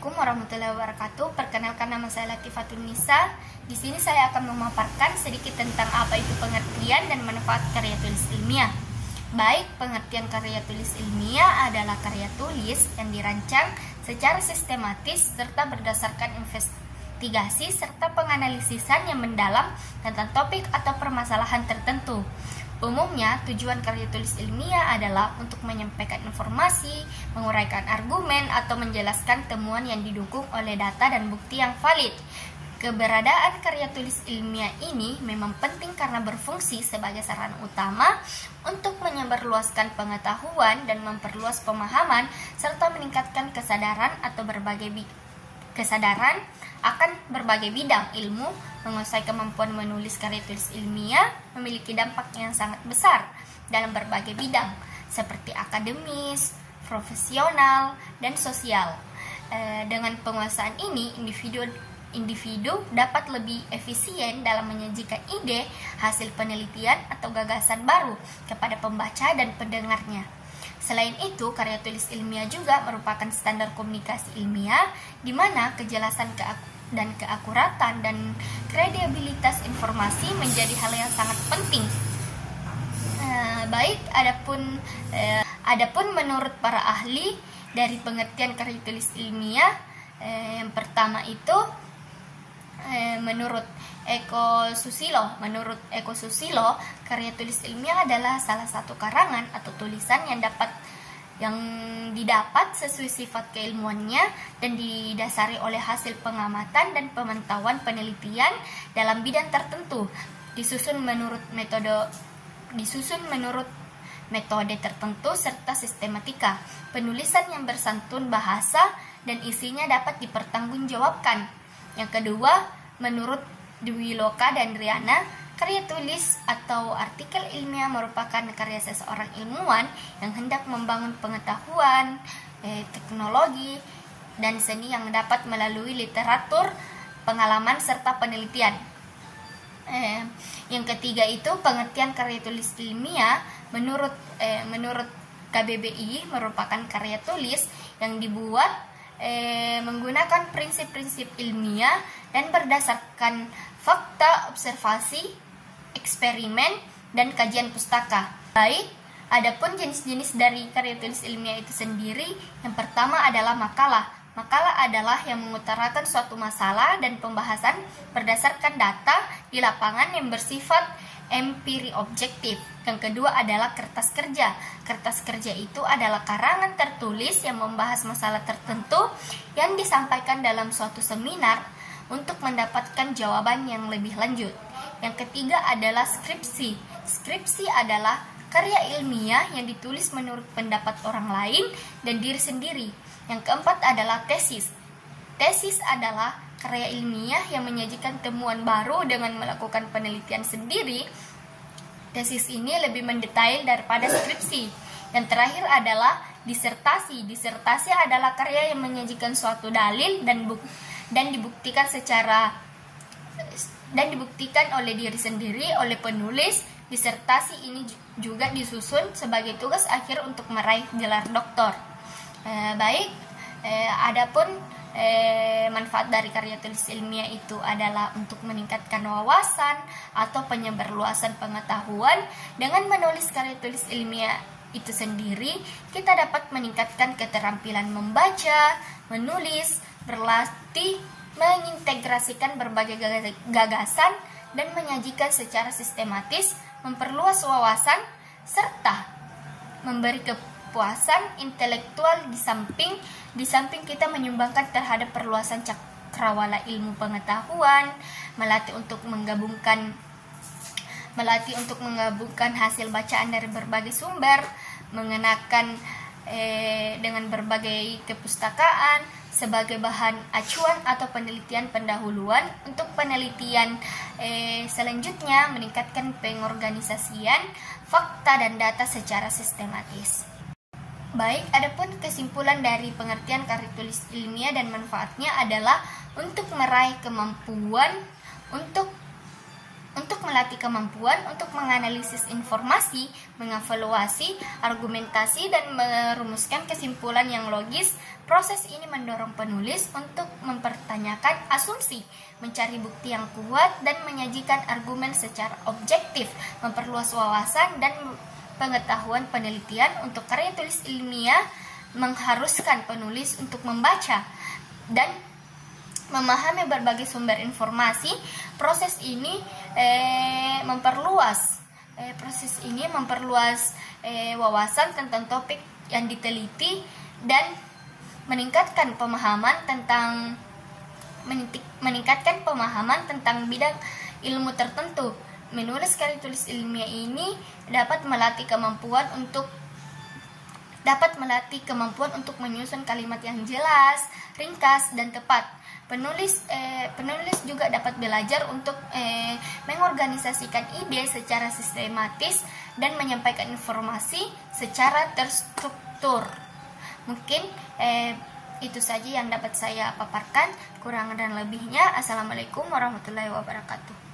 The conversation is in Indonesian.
Assalamualaikum warahmatullahi wabarakatuh. Perkenalkan, nama saya Latifatun Nisa. Di sini saya akan memaparkan sedikit tentang apa itu pengertian dan manfaat karya tulis ilmiah. Baik, pengertian karya tulis ilmiah adalah karya tulis yang dirancang secara sistematis serta berdasarkan investigasi serta penganalisisan yang mendalam tentang topik atau permasalahan tertentu. Umumnya, tujuan karya tulis ilmiah adalah untuk menyampaikan informasi, menguraikan argumen, atau menjelaskan temuan yang didukung oleh data dan bukti yang valid. Keberadaan karya tulis ilmiah ini memang penting karena berfungsi sebagai sarana utama untuk menyebarluaskan pengetahuan dan memperluas pemahaman, serta meningkatkan kesadaran akan berbagai bidang ilmu. Menguasai kemampuan menulis karya tulis ilmiah memiliki dampak yang sangat besar dalam berbagai bidang seperti akademis, profesional, dan sosial. Dengan penguasaan ini, individu dapat lebih efisien dalam menyajikan ide, hasil penelitian, atau gagasan baru kepada pembaca dan pendengarnya. Selain itu, karya tulis ilmiah juga merupakan standar komunikasi ilmiah, di mana kejelasan dan keakuratan dan kredibilitas informasi menjadi hal yang sangat penting. Adapun menurut para ahli dari pengertian karya tulis ilmiah, yang pertama itu menurut Eko Susilo, karya tulis ilmiah adalah salah satu karangan atau tulisan yang didapat sesuai sifat keilmuannya dan didasari oleh hasil pengamatan dan pemantauan penelitian dalam bidang tertentu, disusun menurut metode tertentu serta sistematika penulisan yang bersantun bahasa dan isinya dapat dipertanggungjawabkan. Yang kedua, menurut Dwi Loka dan Riana, karya tulis atau artikel ilmiah merupakan karya seseorang ilmuwan yang hendak membangun pengetahuan, teknologi, dan seni yang dapat melalui literatur, pengalaman, serta penelitian. Yang ketiga itu pengertian karya tulis ilmiah menurut KBBI merupakan karya tulis yang dibuat menggunakan prinsip-prinsip ilmiah dan berdasarkan fakta, observasi, eksperimen, dan kajian pustaka. Baik, adapun jenis-jenis dari karya tulis ilmiah itu sendiri, yang pertama adalah makalah. Makalah adalah yang mengutarakan suatu masalah dan pembahasan berdasarkan data di lapangan yang bersifat empiri objektif. Yang kedua adalah kertas kerja. Kertas kerja itu adalah karangan tertulis yang membahas masalah tertentu yang disampaikan dalam suatu seminar untuk mendapatkan jawaban yang lebih lanjut. Yang ketiga adalah skripsi. Skripsi adalah karya ilmiah yang ditulis menurut pendapat orang lain dan diri sendiri. Yang keempat adalah tesis. Tesis adalah karya ilmiah yang menyajikan temuan baru dengan melakukan penelitian sendiri. Tesis ini lebih mendetail daripada skripsi. Yang terakhir adalah disertasi. Disertasi adalah karya yang menyajikan suatu dalil dan dibuktikan oleh diri sendiri oleh penulis. Disertasi ini juga disusun sebagai tugas akhir untuk meraih gelar doktor. Adapun manfaat dari karya tulis ilmiah itu adalah untuk meningkatkan wawasan atau penyebarluasan pengetahuan. Dengan menulis karya tulis ilmiah itu sendiri, kita dapat meningkatkan keterampilan membaca, menulis, berlatih, mengintegrasikan berbagai gagasan, dan menyajikan secara sistematis, memperluas wawasan, serta memberi kepuasan intelektual di samping kita menyumbangkan terhadap perluasan cakrawala ilmu pengetahuan, melatih untuk menggabungkan hasil bacaan dari berbagai sumber, mengenakan dengan berbagai kepustakaan sebagai bahan acuan atau penelitian pendahuluan untuk penelitian selanjutnya, meningkatkan pengorganisasian fakta dan data secara sistematis. Baik, adapun kesimpulan dari pengertian karya tulis ilmiah dan manfaatnya adalah untuk meraih kemampuan untuk untuk melatih kemampuan untuk menganalisis informasi, mengevaluasi, argumentasi, dan merumuskan kesimpulan yang logis. Proses ini mendorong penulis untuk mempertanyakan asumsi, mencari bukti yang kuat, dan menyajikan argumen secara objektif, memperluas wawasan dan pengetahuan penelitian. Untuk karya tulis ilmiah mengharuskan penulis untuk membaca dan memahami berbagai sumber informasi. Proses ini memperluas wawasan tentang topik yang diteliti dan meningkatkan pemahaman tentang bidang ilmu tertentu. Menulis karya tulis ilmiah ini dapat melatih kemampuan untuk menyusun kalimat yang jelas, ringkas, dan tepat. Penulis juga dapat belajar untuk mengorganisasikan ide secara sistematis dan menyampaikan informasi secara terstruktur. Mungkin itu saja yang dapat saya paparkan. Kurang dan lebihnya, Assalamualaikum warahmatullahi wabarakatuh.